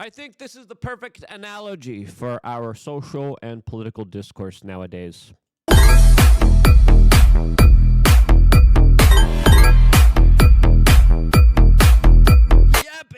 I think this is the perfect analogy for our social and political discourse nowadays. Yep,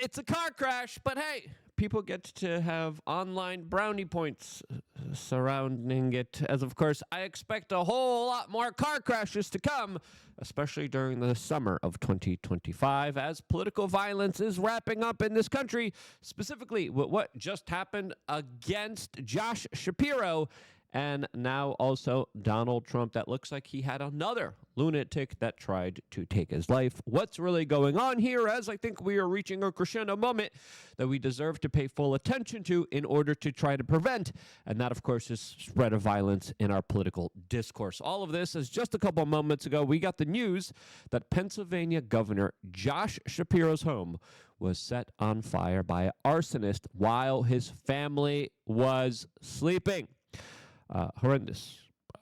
it's a car crash, but hey, people get to have online brownie points surrounding it, as of course I expect a whole lot more car crashes to come, especially during the summer of 2025, as political violence is wrapping up in this country, specifically with what just happened against Josh Shapiro. And now also Donald Trump. That looks like he had another lunatic that tried to take his life. What's really going on here? As I think we are reaching a crescendo moment that we deserve to pay full attention to in order to try to prevent. And that, of course, is spread of violence in our political discourse. All of this is just a couple of moments ago. We got the news that Pennsylvania Governor Josh Shapiro's home was set on fire by an arsonist while his family was sleeping. Horrendous,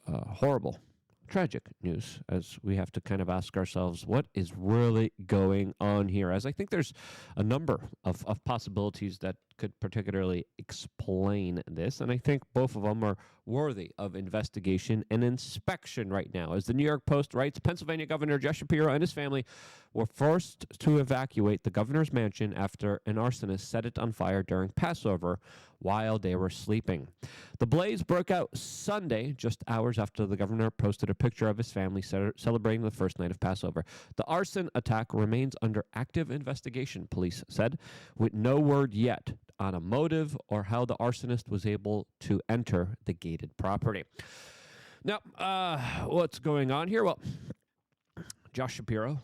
horrible, tragic news, as we have to kind of ask ourselves, what is really going on here? As I think there's a number of possibilities that could particularly explain this, and I think both of them are worthy of investigation and inspection right now. As the New York Post writes, Pennsylvania Governor Josh Shapiro and his family were forced to evacuate the governor's mansion after an arsonist set it on fire during Passover while they were sleeping. The blaze broke out Sunday, just hours after the governor posted a picture of his family celebrating the first night of Passover. The arson attack remains under active investigation, police said, with no word yet on a motive or how the arsonist was able to enter the gated property. Now, what's going on here? Well, Josh Shapiro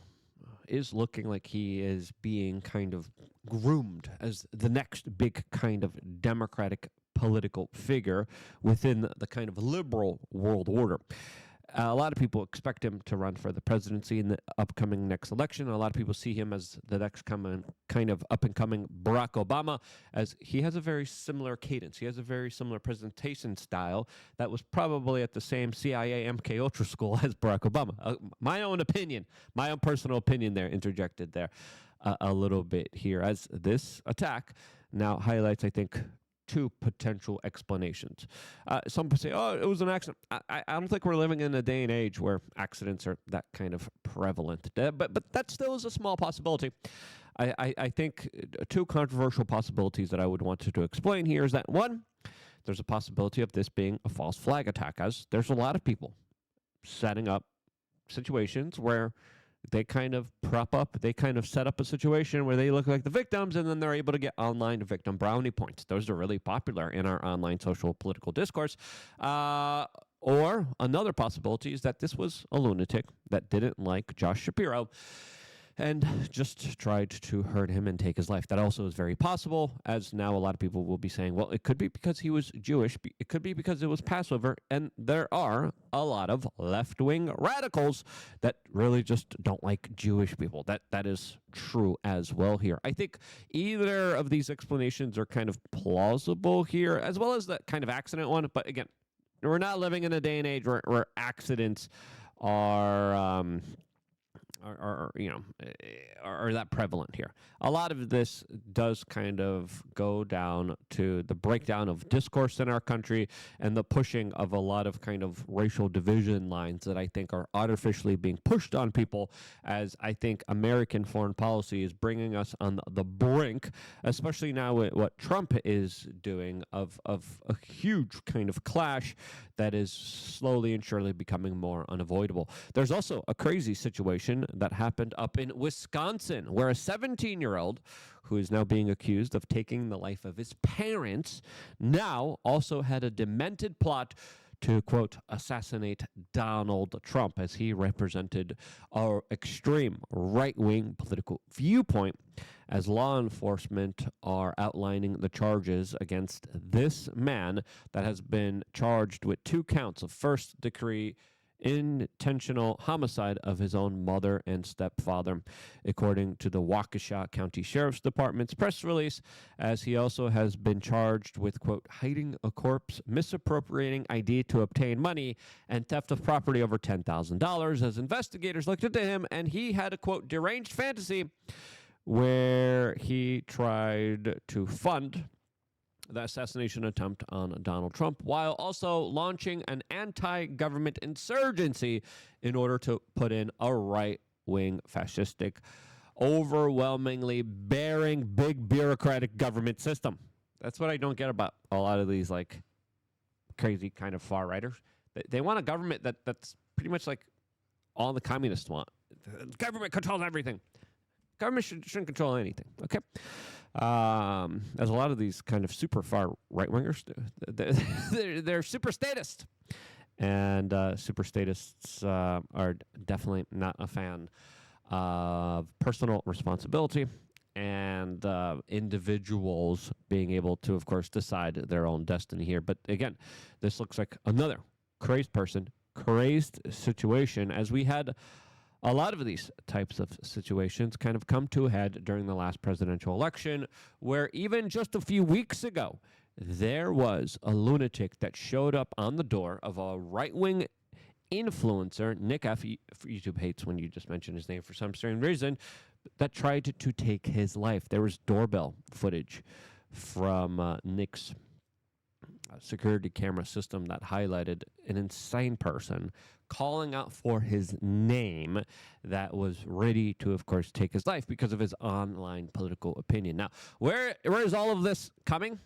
is looking like he is being kind of groomed as the next big kind of Democratic political figure within the kind of liberal world order. A lot of people expect him to run for the presidency in the upcoming next election. A lot of people see him as the next kind of up-and-coming Barack Obama, as he has a very similar cadence. He has a very similar presentation style that was probably at the same CIA MK Ultra school as Barack Obama. My own opinion, my own personal opinion there, interjected there a little bit here, as this attack now highlights, I think, two potential explanations. Some say, oh, it was an accident. I don't think we're living in a day and age where accidents are that kind of prevalent. But that still is a small possibility. I think two controversial possibilities that I would want to explain here is that, one, there's a possibility of this being a false flag attack, as there's a lot of people setting up situations where they kind of they kind of set up a situation where they look like the victims, and then they're able to get online victim brownie points. Those are really popular in our online social political discourse. Or another possibility is that this was a lunatic that didn't like Josh Shapiro and just tried to hurt him and take his life. That also is very possible, as now a lot of people will be saying, well, it could be because he was Jewish, it could be because it was Passover, and there are a lot of left-wing radicals that really just don't like Jewish people. That is true as well here. I think either of these explanations are kind of plausible here, as well as that kind of accident one, but again, we're not living in a day and age where accidents are that prevalent here. A lot of this does kind of go down to the breakdown of discourse in our country and the pushing of a lot of kind of racial division lines that I think are artificially being pushed on people, as I think American foreign policy is bringing us on the brink, especially now with what Trump is doing, of a huge kind of clash that is slowly and surely becoming more unavoidable. There's also a crazy situation that happened up in Wisconsin, where a 17-year-old who is now being accused of taking the life of his parents now also had a demented plot to, quote, assassinate Donald Trump, as he represented our extreme right-wing political viewpoint, as law enforcement are outlining the charges against this man that has been charged with 2 counts of first-degree intentional homicide of his own mother and stepfather, according to the Waukesha County Sheriff's Department's press release, as he also has been charged with, quote, hiding a corpse, misappropriating ID to obtain money, and theft of property over $10,000, as investigators looked into him, and he had a, quote, deranged fantasy where he tried to fund the assassination attempt on Donald Trump while also launching an anti-government insurgency in order to put in a right-wing fascistic, overwhelmingly bearing big bureaucratic government system. That's what I don't get about a lot of these like crazy kind of far righters. They want a government that's pretty much like all the communists want. The government controls everything. Government shouldn't control anything, okay? As a lot of these kind of super far right-wingers, they're super statist. And super statists are definitely not a fan of personal responsibility and individuals being able to, of course, decide their own destiny here. But again, this looks like another crazed person, crazed situation, as we had a lot of these types of situations kind of come to a head during the last presidential election, where even just a few weeks ago, there was a lunatic that showed up on the door of a right-wing influencer, Nick F. YouTube hates when you just mention his name for some strange reason, that tried to take his life. There was doorbell footage from Nick's security camera system that highlighted an insane person calling out for his name that was ready to, of course, take his life because of his online political opinion. Now, where is all of this coming?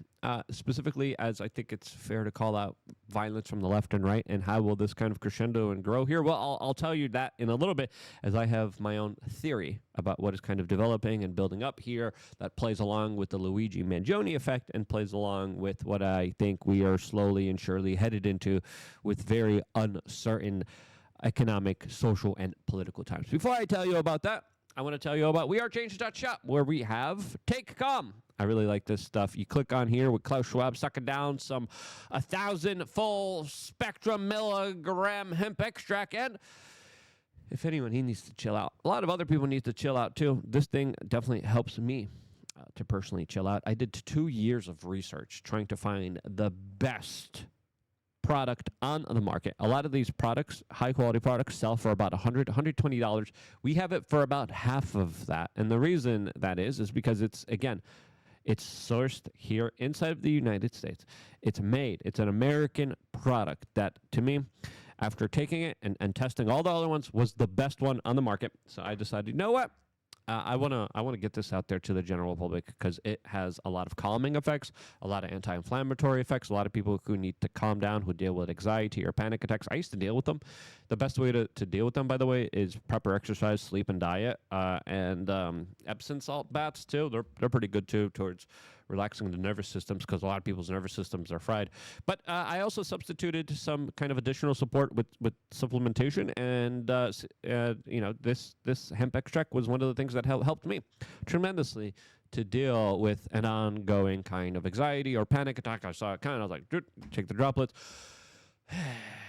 Specifically, as I think it's fair to call out violence from the left and right, and how will this kind of crescendo and grow here? Well, I'll tell you that in a little bit, as I have my own theory about what is kind of developing and building up here that plays along with the Luigi Mangione effect and plays along with what I think we are slowly and surely headed into with very uncertain economic, social, and political times. Before I tell you about that, I want to tell you about wearechange.shop, where we have Take Calm. I really like this stuff. You click on here with Klaus Schwab sucking down some 1,000 full spectrum milligram hemp extract. And if anyone, he needs to chill out. A lot of other people need to chill out too. This thing definitely helps me to personally chill out. I did 2 years of research trying to find the best product on the market. A lot of these products, high quality products, sell for about $100, $120. We have it for about half of that. And the reason that is because it's, again, it's sourced here inside of the United States. It's made. It's an American product that, to me, after taking it and testing all the other ones, was the best one on the market. So I decided, you know what? I wanna get this out there to the general public because it has a lot of calming effects, a lot of anti-inflammatory effects, a lot of people who need to calm down, who deal with anxiety or panic attacks. I used to deal with them. The best way to deal with them, by the way, is proper exercise, sleep, and diet, and Epsom salt baths too. They're pretty good too towards relaxing the nervous systems because a lot of people's nervous systems are fried. But I also substituted some kind of additional support with supplementation, and this hemp extract was one of the things that helped me tremendously to deal with an ongoing kind of anxiety or panic attack. I saw it I was like, take the droplets.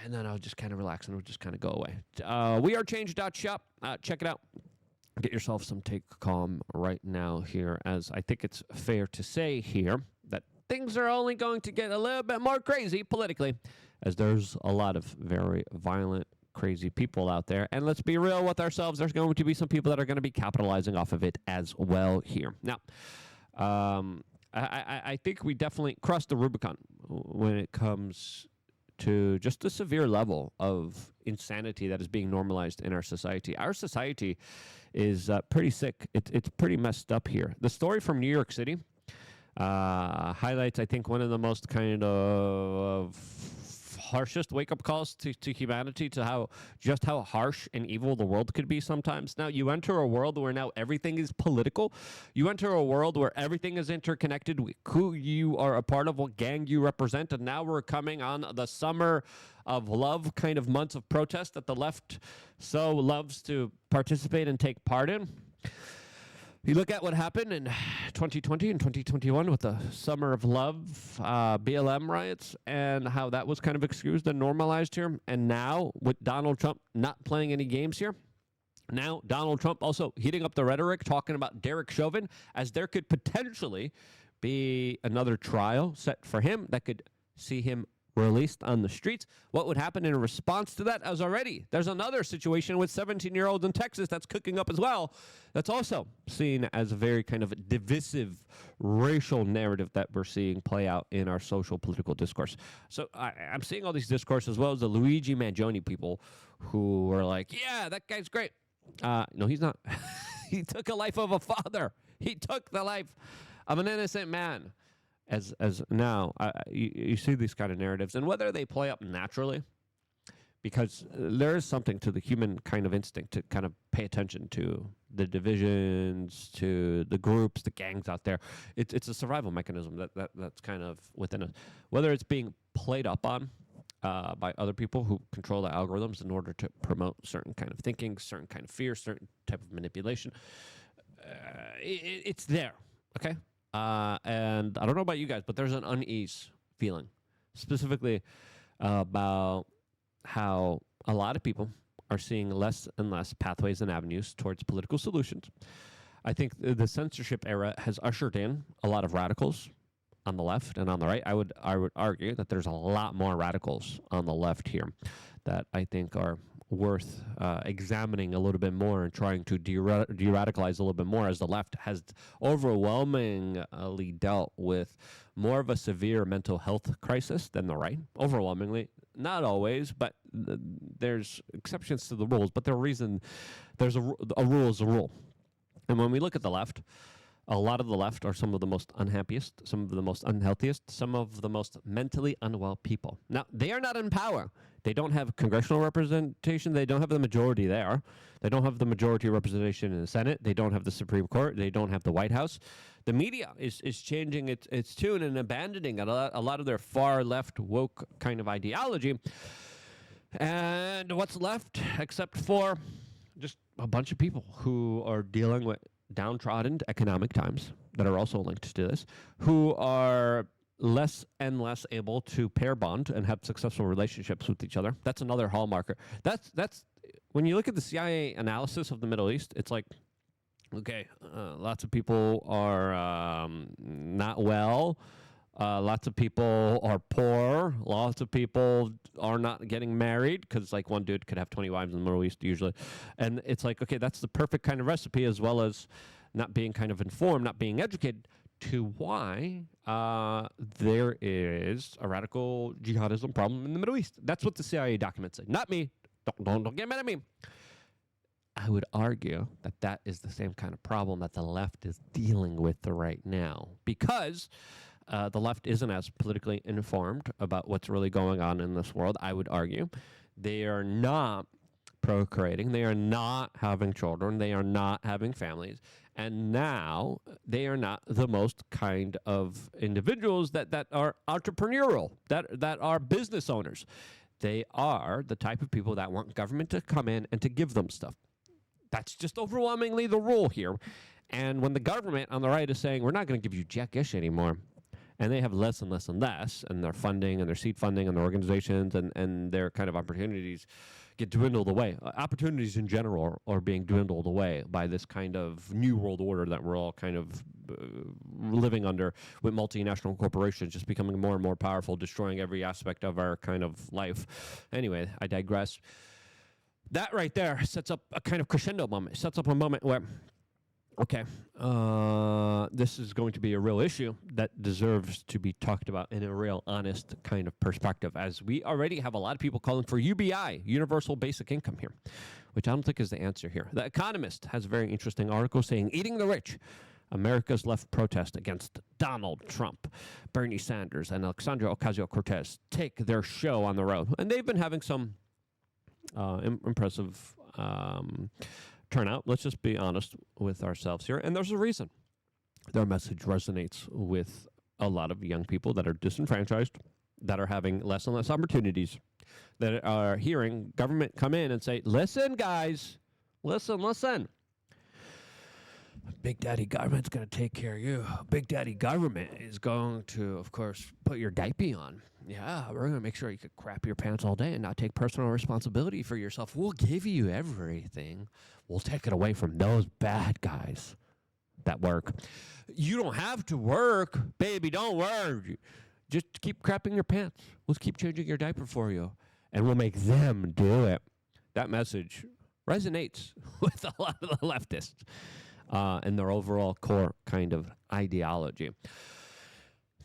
And then I would just kind of relax and it would just kind of go away. Wearechange.shop. Check it out. Get yourself some Take Calm right now here, as I think it's fair to say here that things are only going to get a little bit more crazy politically, as there's a lot of very violent, crazy people out there. And let's be real with ourselves, there's going to be some people that are going to be capitalizing off of it as well here. Now, I think we definitely crossed the Rubicon when it comes to just the severe level of insanity that is being normalized in our society. Our society is pretty sick. It's pretty messed up here. The story from New York City highlights, I think, one of the most kind of harshest wake-up calls to humanity, to how harsh and evil the world could be sometimes. Now, you enter a world where now everything is political. You enter a world where everything is interconnected, who you are a part of, what gang you represent, and now we're coming on the summer of love kind of months of protest that the left so loves to participate and take part in. You look at what happened in 2020 and 2021 with the Summer of Love, BLM riots, and how that was kind of excused and normalized here. And now with Donald Trump not playing any games here, now Donald Trump also heating up the rhetoric, talking about Derek Chauvin, as there could potentially be another trial set for him that could see him released on the streets. What would happen in response to that? As already, there's another situation with 17-year-olds in Texas that's cooking up as well. That's also seen as a very kind of divisive racial narrative that we're seeing play out in our social political discourse. So I'm seeing all these discourse as well as the Luigi Mangione people who are like, yeah, that guy's great. No, he's not. He took a life of a father. He took the life of an innocent man. As now, you see these kind of narratives, and whether they play up naturally, because there is something to the human kind of instinct to kind of pay attention to the divisions, to the groups, the gangs out there. It's a survival mechanism that's kind of within us. Whether it's being played up on by other people who control the algorithms in order to promote certain kind of thinking, certain kind of fear, certain type of manipulation, it's there, okay? And I don't know about you guys, but there's an unease feeling, specifically about how a lot of people are seeing less and less pathways and avenues towards political solutions. I think the censorship era has ushered in a lot of radicals on the left and on the right. I would argue that there's a lot more radicals on the left here that I think are worth examining a little bit more and trying to de-radicalize a little bit more, as the left has overwhelmingly dealt with more of a severe mental health crisis than the right. Overwhelmingly. Not always, but there's exceptions to the rules. But there's a rule is a rule. And when we look at the left, a lot of the left are some of the most unhappiest, some of the most unhealthiest, some of the most mentally unwell people. Now, they are not in power. They don't have congressional representation. They don't have the majority there. They don't have the majority representation in the Senate. They don't have the Supreme Court. They don't have the White House. The media is changing its tune and abandoning a lot of their far left woke kind of ideology. And what's left except for just a bunch of people who are dealing with downtrodden economic times that are also linked to this, who are less and less able to pair bond and have successful relationships with each other. That's another hallmarker. That's when you look at the CIA analysis of the Middle East, it's like, okay, lots of people are not well. Lots of people are poor. Lots of people are not getting married because, like, one dude could have 20 wives in the Middle East usually. And it's like, okay, that's the perfect kind of recipe, as well as not being kind of informed, not being educated to why there is a radical jihadism problem in the Middle East. That's what the CIA documents say. Not me. Don't get mad at me. I would argue that that is the same kind of problem that the left is dealing with right now, because the left isn't as politically informed about what's really going on in this world. I would argue they are not procreating. They are not having children. They are not having families. And now they are not the most kind of individuals that are entrepreneurial, that are business owners. They are the type of people that want government to come in and to give them stuff. That's just overwhelmingly the rule here. And when the government on the right is saying, we're not going to give you jack-ish anymore, and they have less and less and less, and their funding and their seed funding and their organizations and their kind of opportunities get dwindled away. Opportunities in general are being dwindled away by this kind of new world order that we're all kind of living under, with multinational corporations just becoming more and more powerful, destroying every aspect of our kind of life. Anyway, I digress. That right there sets up a kind of crescendo moment, sets up a moment where, okay, this is going to be a real issue that deserves to be talked about in a real honest kind of perspective, as we already have a lot of people calling for UBI, universal basic income here, which I don't think is the answer here. The Economist has a very interesting article saying, eating the rich, America's left protest against Donald Trump. Bernie Sanders and Alexandria Ocasio-Cortez take their show on the road. And they've been having some impressive turnout. Let's just be honest with ourselves here. And there's a reason. Their message resonates with a lot of young people that are disenfranchised, that are having less and less opportunities, that are hearing government come in and say, listen, guys, listen. Big Daddy Government's going to take care of you. Big Daddy Government is going to, of course, put your diaper on. Yeah, we're going to make sure you could crap your pants all day and not take personal responsibility for yourself. We'll give you everything. We'll take it away from those bad guys that work. You don't have to work, baby. Don't work. just keep crapping your pants. We'll keep changing your diaper for you, and we'll make them do it. That message resonates with a lot of the leftists and their overall core kind of ideology.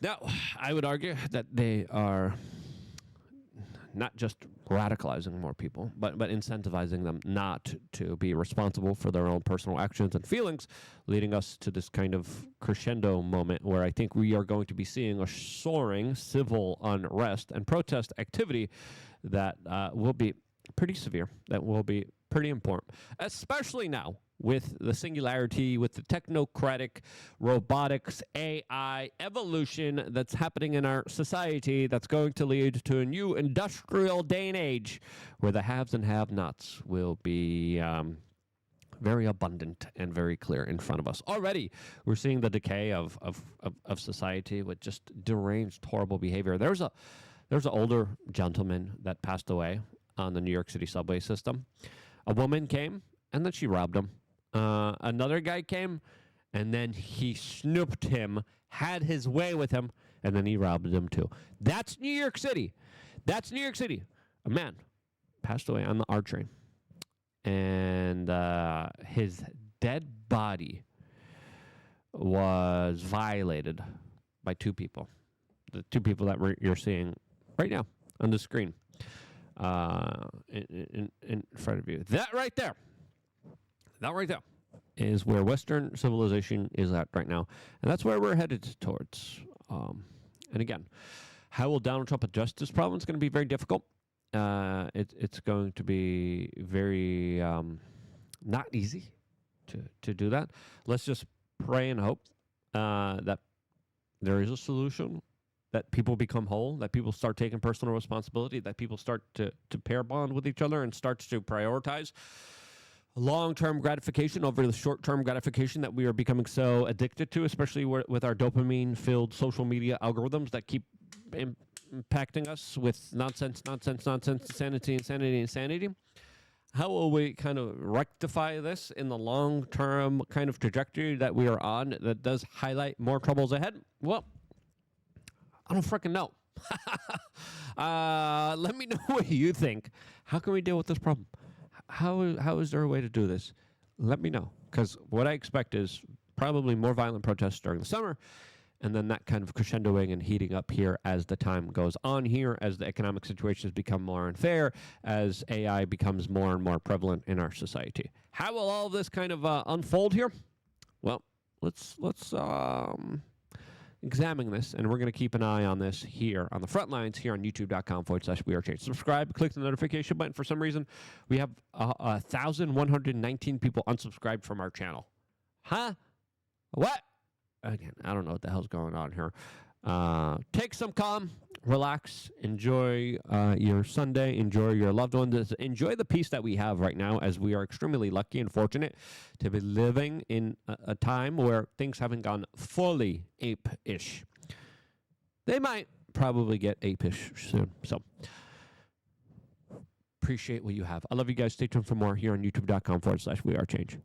Now, I would argue that they are not just radicalizing more people, but incentivizing them not to be responsible for their own personal actions and feelings, leading us to this kind of crescendo moment where I think we are going to be seeing a soaring civil unrest and protest activity that will be pretty severe, that will be pretty important, especially now with the singularity, with the technocratic robotics, AI evolution that's happening in our society that's going to lead to a new industrial day and age where the haves and have-nots will be very abundant and very clear in front of us. Already, we're seeing the decay of society with just deranged, horrible behavior. There's an older gentleman that passed away on the New York City subway system. A woman came, and then she robbed him. Another guy came, and then he snooped him, had his way with him, and then he robbed him too. That's New York City. That's New York City. A man passed away on the R train, and his dead body was violated by two people. The two people that you're seeing right now on the screen in front of you. That right there is where Western civilization is at right now. And that's where we're headed towards. And again, how will Donald Trump address this problem? It's going to be very difficult. It's going to be very not easy to do that. Let's just pray and hope that there is a solution, that people become whole, that people start taking personal responsibility, that people start to pair bond with each other and start to prioritize long-term gratification over the short-term gratification that we are becoming so addicted to, especially with our dopamine-filled social media algorithms that keep impacting us with nonsense, insanity. How will we kind of rectify this in the long-term kind of trajectory that we are on that does highlight more troubles ahead? Well, I don't freaking know. Let me know what you think. How can we deal with this problem? How is there a way to do this? Let me know, because what I expect is probably more violent protests during the summer, and then that kind of crescendoing and heating up here as the time goes on here, as the economic situations become more unfair, as AI becomes more and more prevalent in our society. How will all of this kind of unfold here? Well, let's examine this, and we're going to keep an eye on this here on the front lines here on youtube.com/wearechange. Subscribe, click the notification button. For some reason, we have 1,119 people unsubscribed from our channel. Huh? What? Again, I don't know what the hell's going on here. Take some calm, relax, enjoy your Sunday, enjoy your loved ones, enjoy the peace that we have right now, as we are extremely lucky and fortunate to be living in a time where things haven't gone fully ape-ish. They might probably get ape-ish soon. So appreciate what you have. I love you guys. Stay tuned for more here on youtube.com/wearechange.